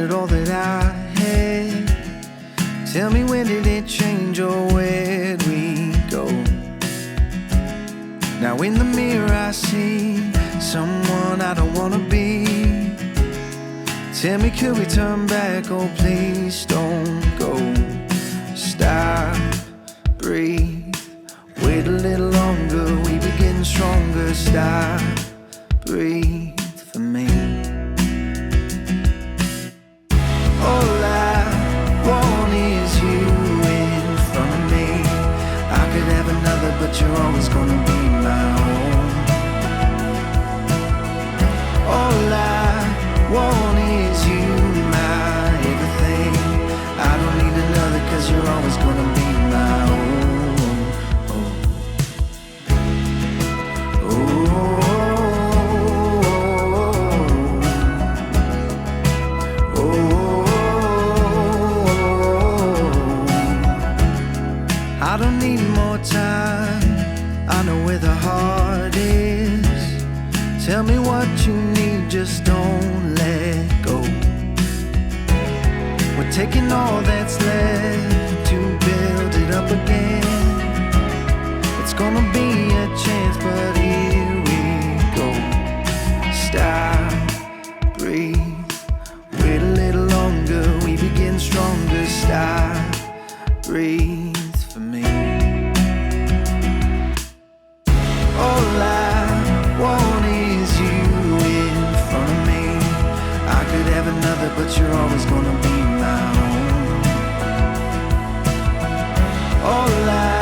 it all that I had. Tell me, when did it change, or where'd we go? Now in the mirror I see someone I don't wanna be. Tell me, could we turn back? Oh, please don't go. Stop, breathe, wait a little longer. We be getting stronger. Stop, breathe for me. All I want is you in front of me. I could have another, but you're always gonna be my own. All I want is you, my everything. I don't need another, 'cause you're always gonna be my own. Oh. Oh. I don't need more time. I know where the heart is. Tell me what you need, just don't let go. We're taking all that's left to build it up again. It's gonna be a chance, but here we go. Stop, breathe, wait a little longer. We begin stronger. Stop, breathe for me. All I want is you in front of me. I could have another, but you're always gonna be my own. All I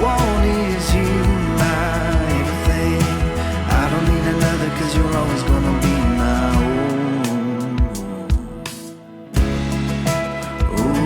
want is you, my everything. I don't need another, 'cause you're always gonna be my own. Oh.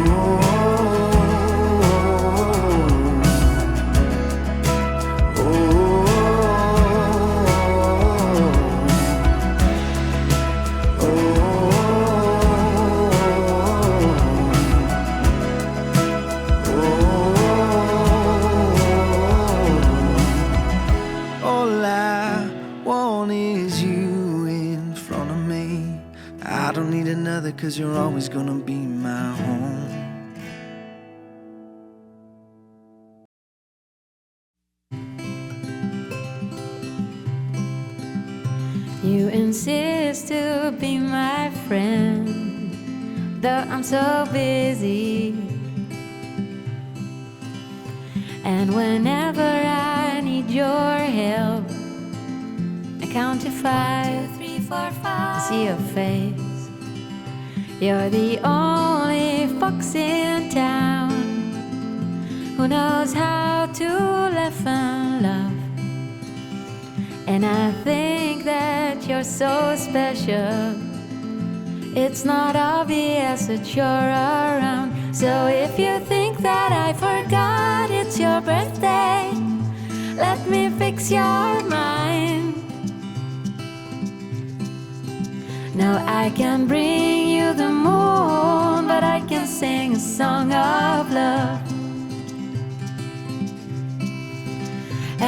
All I want is you in front of me. I don't need another, 'cause you're always gonna be my home. You insist to be my friend, though I'm so busy. And whenever I need your help, I count to 5, 3, 4, 5. I see your face. You're the only fox in town who knows how to laugh and love. And I think that you're so special. It's not obvious that you're around. So if you think that I forgot it's your birthday, let me fix your mind. Now I can bring you the moon, but I can sing a song of love.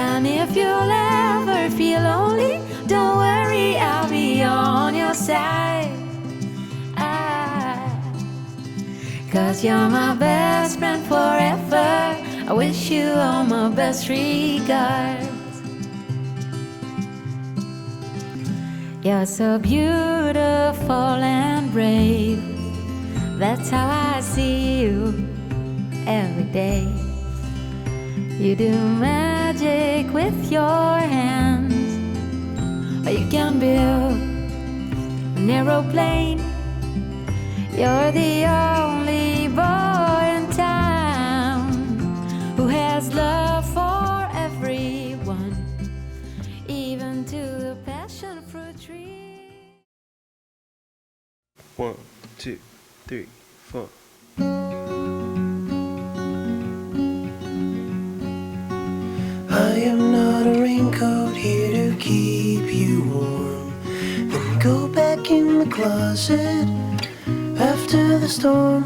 And if you'll ever feel lonely, don't worry, I'll be on your side. 'Cause you're my best friend forever. I wish you all my best regards. You're so beautiful and brave. That's how I see you every day. You do magic with your hands, or you can build an aeroplane. You're the only boy in town who has love for everyone, even to the passion fruit tree. 1, 2, 3, 4. I am not a raincoat here to keep you warm. Then go back in the closet after the storm.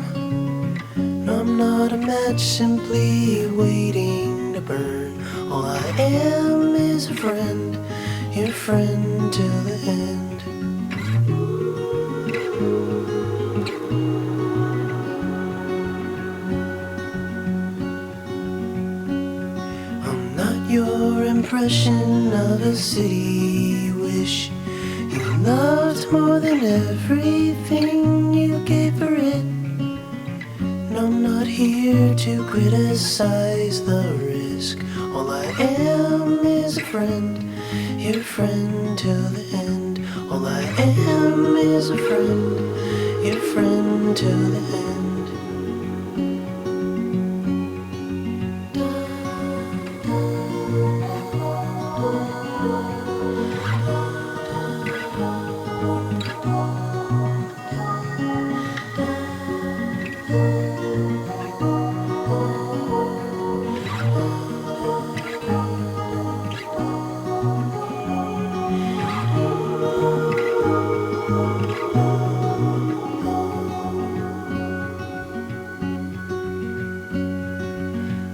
I'm not a match simply waiting to burn. All I am is a friend, your friend till the end. your impression of a city you wish you loved more than everything you gave for it. And I'm not here to criticize the risk. All I am is a friend, your friend till the end. All I am is a friend, your friend till the end.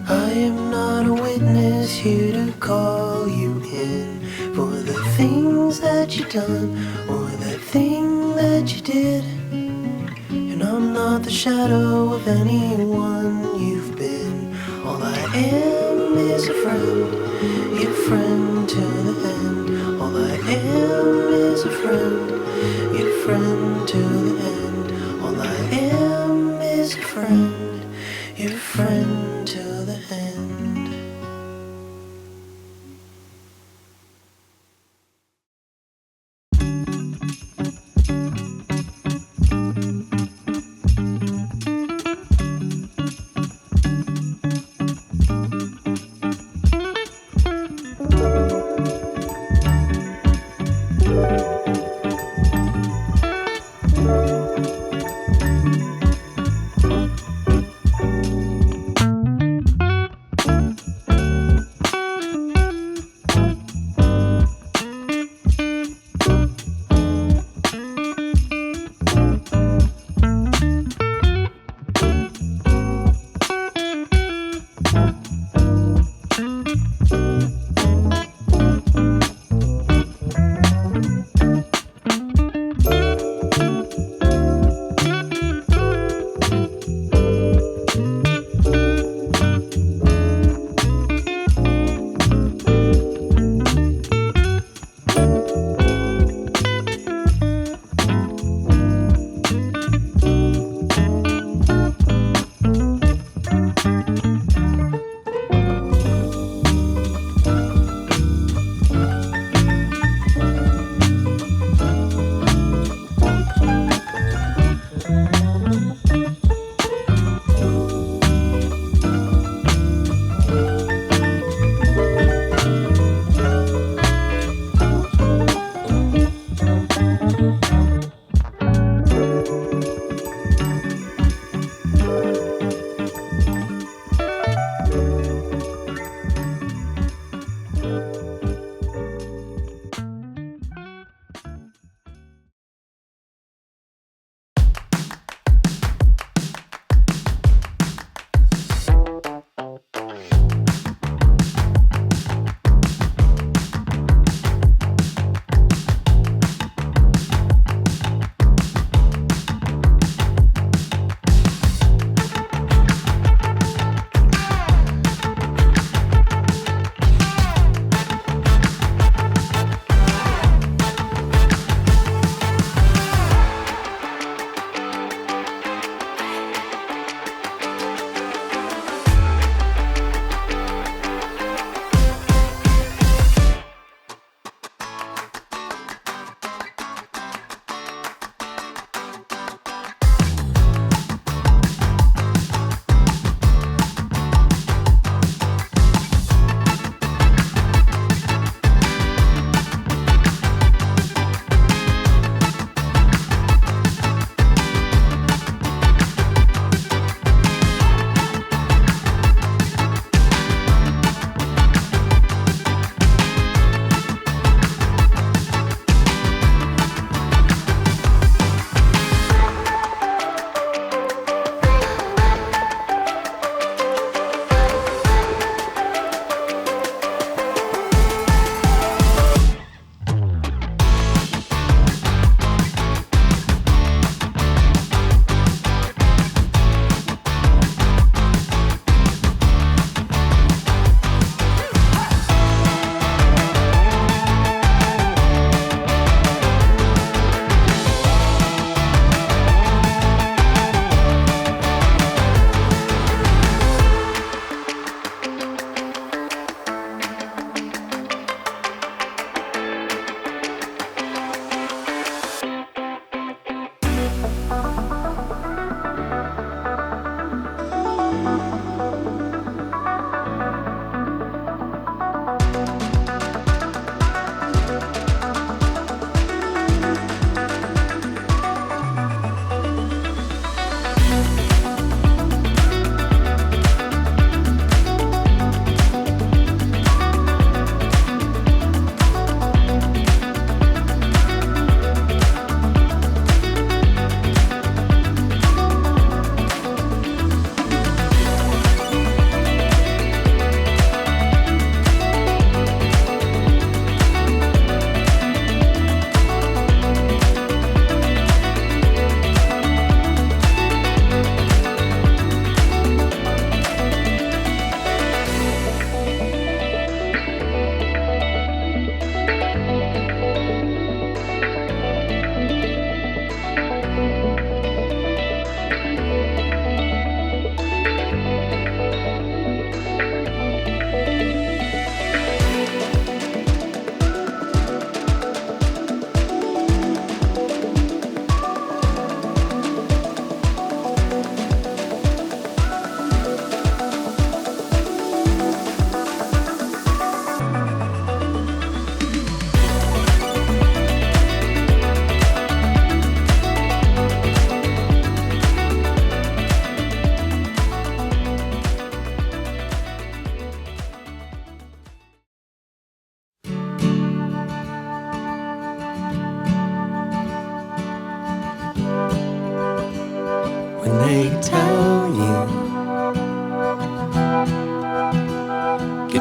I am not a witness here to call you in for the things that you done or that thing that you did. And I'm not the shadow of anyone you've been. All I am is a friend, your friend till the end. All I am is a friend, your friend till the end. All I am is a friend, your friend till the end.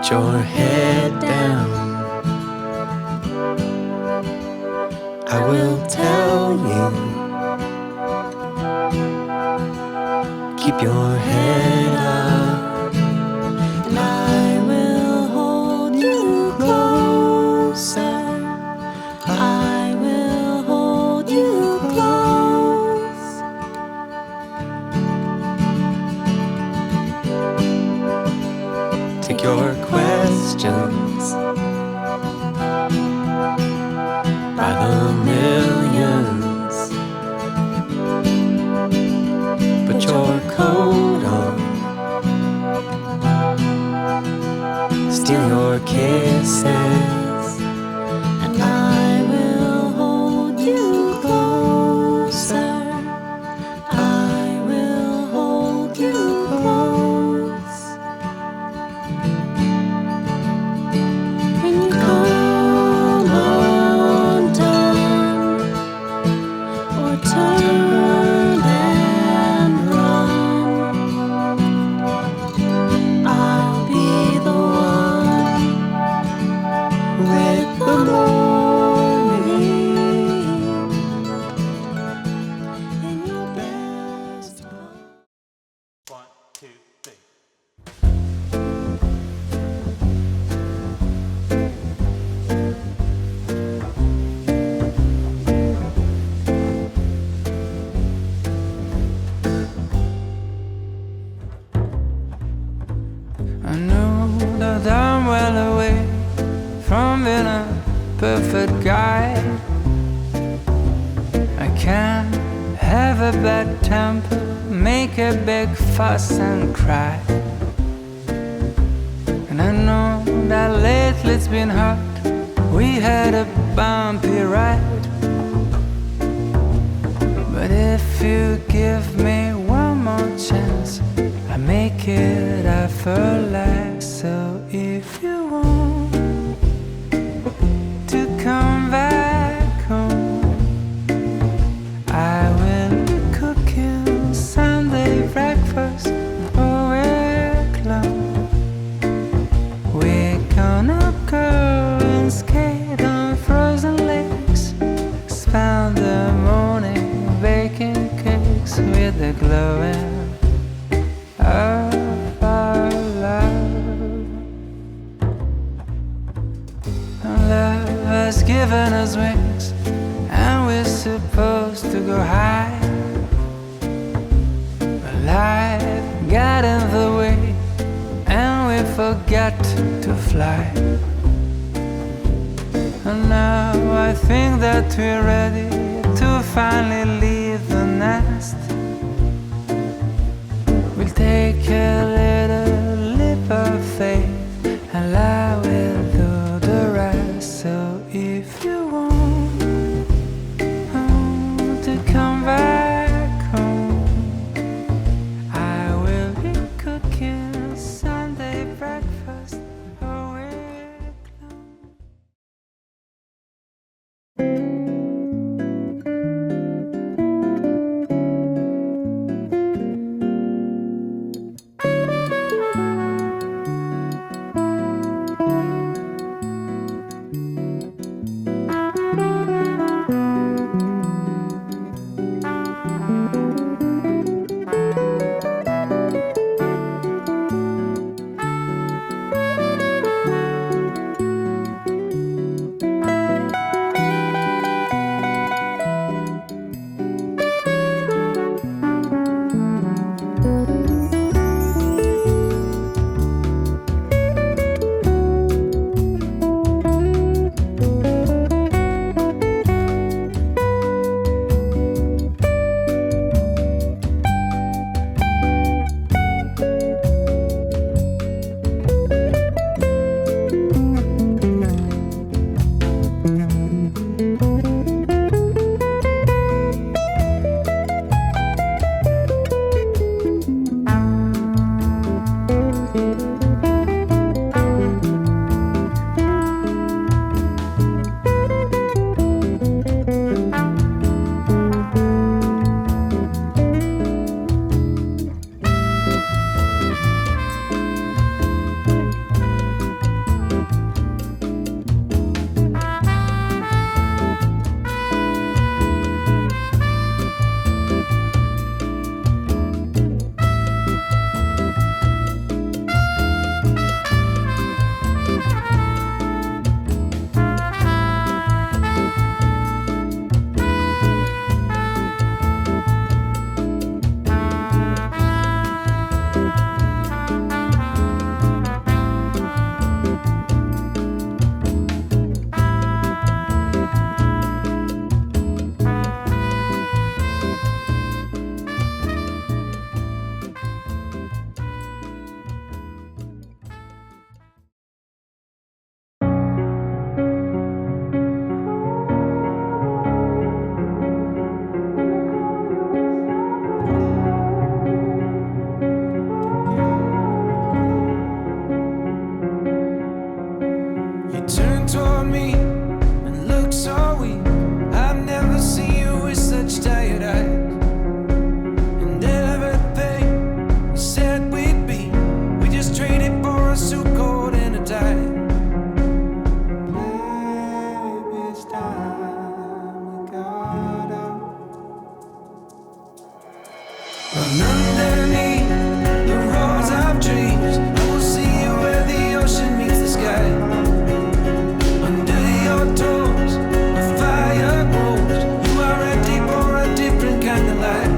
Get your head down. I will tell you, keep your head up, and I will hold you closer. I will hold you close. Take your questions by the millions. Put your coat on, steal your kisses, and I will hold you closer. I will hold you close. When you come undone or turn and run, I'll be the one with the morning in your best clothes. 1, 2, 3. I know that I'm well away from being a perfect guy. I can't have a bad temper, make a big fuss and cry. And I know that lately it's been hard, we had a bumpy ride. But if you give me one more chance, I make it effortless. So if you want to come back home, I will be cooking Sunday breakfast all week long. We're gonna go and skate on frozen lakes, spend the morning baking cakes with the glowing of our love. Love has given us wings, and we're supposed to go high. But life got in the way, and we forgot to fly. And now I think that we're ready to finally leave the nest. We'll take a little leap of faith, and I will do the rest. So if you want to come back home, I will be cooking Sunday breakfast all week long. You turn toward me and look so weak. I've never seen you with such tired eyes. And everything we said we'd be, we just traded for a suit coat and a tie. Baby, it's time we got out. And underneath the rows of trees, I will see you where the ocean meets the sky. Under your toes, the fire grows. You are ready for a different kind of life.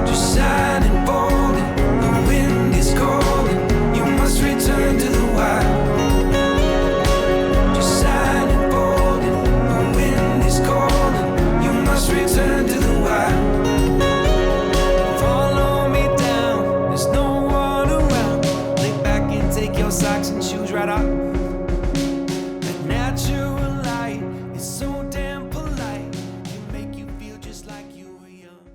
Just shining boldly, the wind is calling. You must return to the wild. Just shining boldly, the wind is calling. You must return to the wild. Follow me down, there's no one around. Lay back and take your socks and shoes right off. That natural light is so damn polite. It make you feel just like you were young.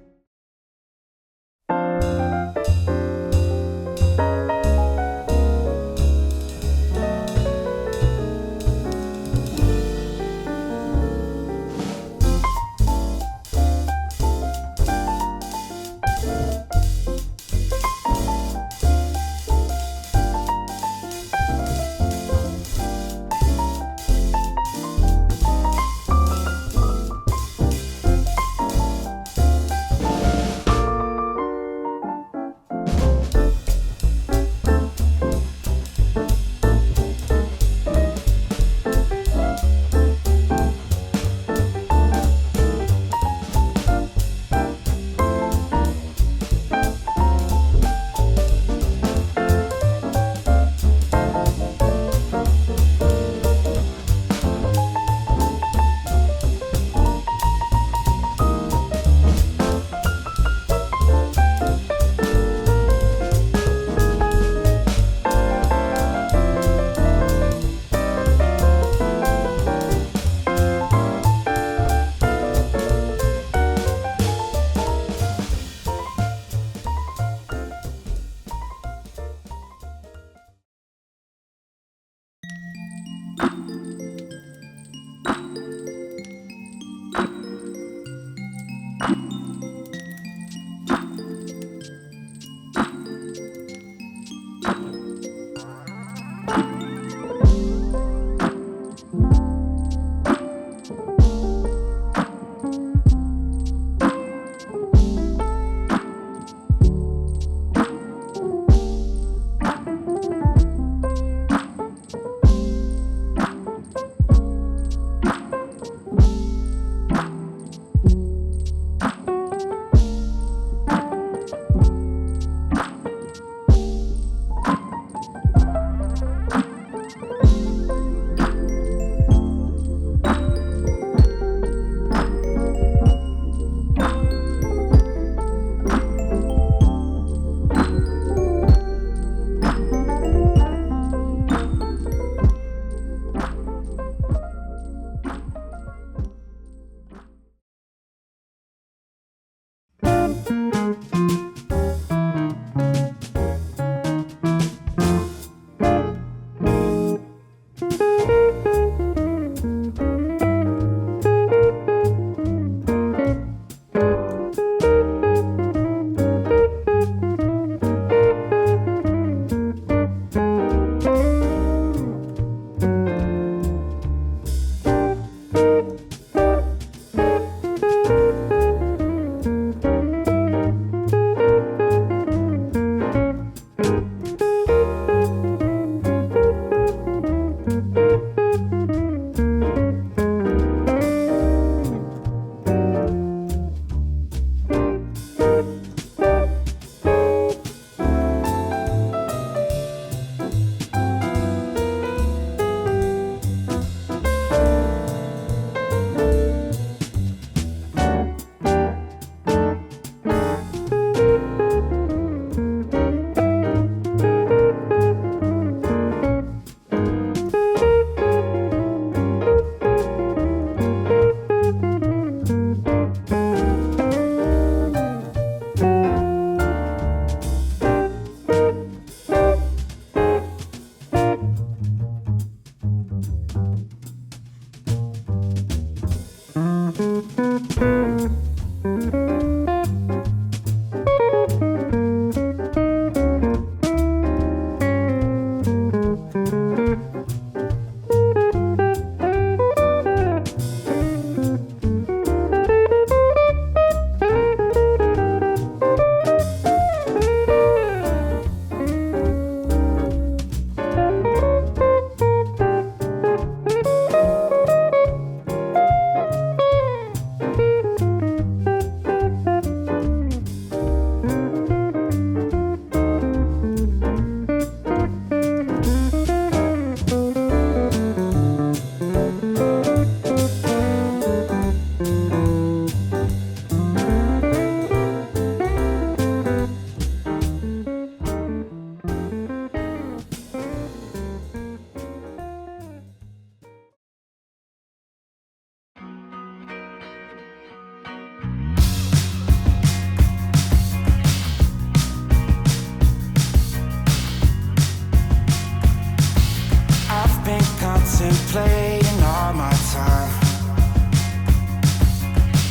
contemplating all my time.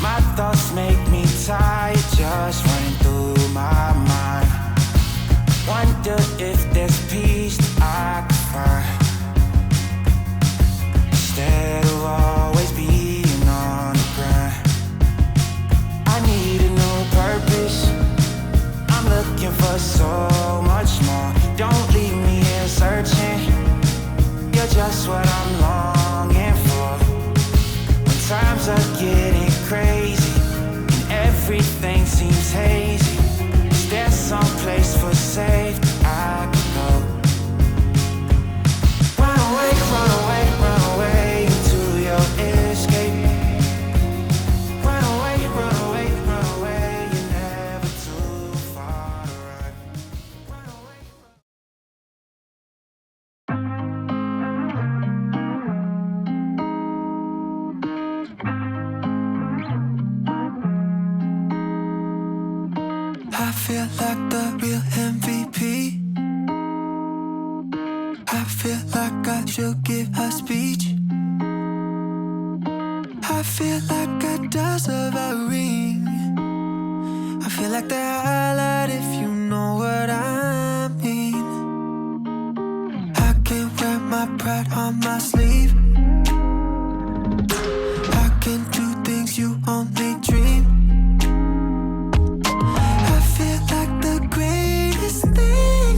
My thoughts make me tired, just running through my mind. Wonder if there's peace that I could find, instead of always being on the grind. I need a new purpose, I'm looking for so much more. Don't leave me here searching, you're just what I'm longing for. When times are getting crazy and everything seems hazy, is there some place for safety I can go? Run away, run away, run away into your escape. Run away, run away, run away, you're never too far to run. Run away. I feel like the real MVP. I feel like I should give a speech. I feel like I deserve a ring. I feel like the highlight, if you know what I mean. I can wear my pride on my sleeve. I can do things you only dream. I feel like the greatest thing.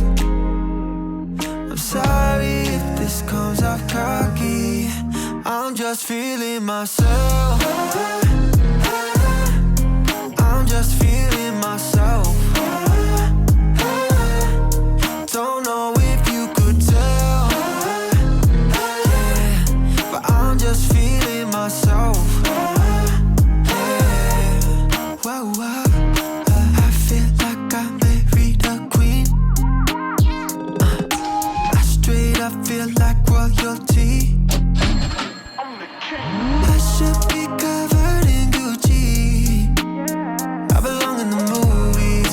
I'm sorry if this comes off cocky, I'm just feeling myself. I'm just feeling myself. Don't know if you could tell, yeah, but I'm just feeling myself. Yeah. Whoa, whoa. I feel like I married a queen. I straight up feel like royalty. I should be covered in Gucci. I belong in the movies,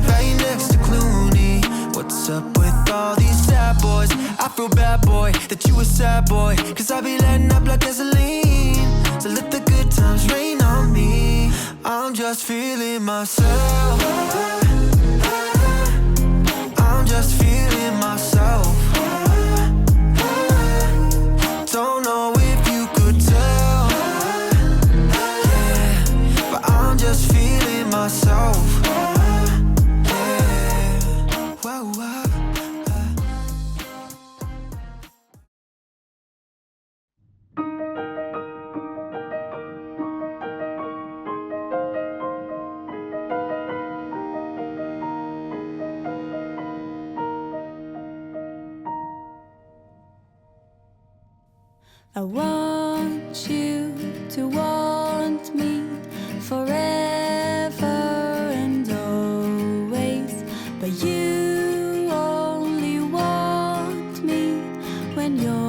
right next to Clooney. What's up with all these sad boys? I feel bad, boy, that you a sad boy, cause I be letting up like gasoline. So let the good times rain on me. I'm just feeling myself. I'm just feeling myself. Don't know if you could tell, yeah, but I'm just feeling myself. Yeah. Whoa, whoa. I want you to want me forever and always, but you only want me when you're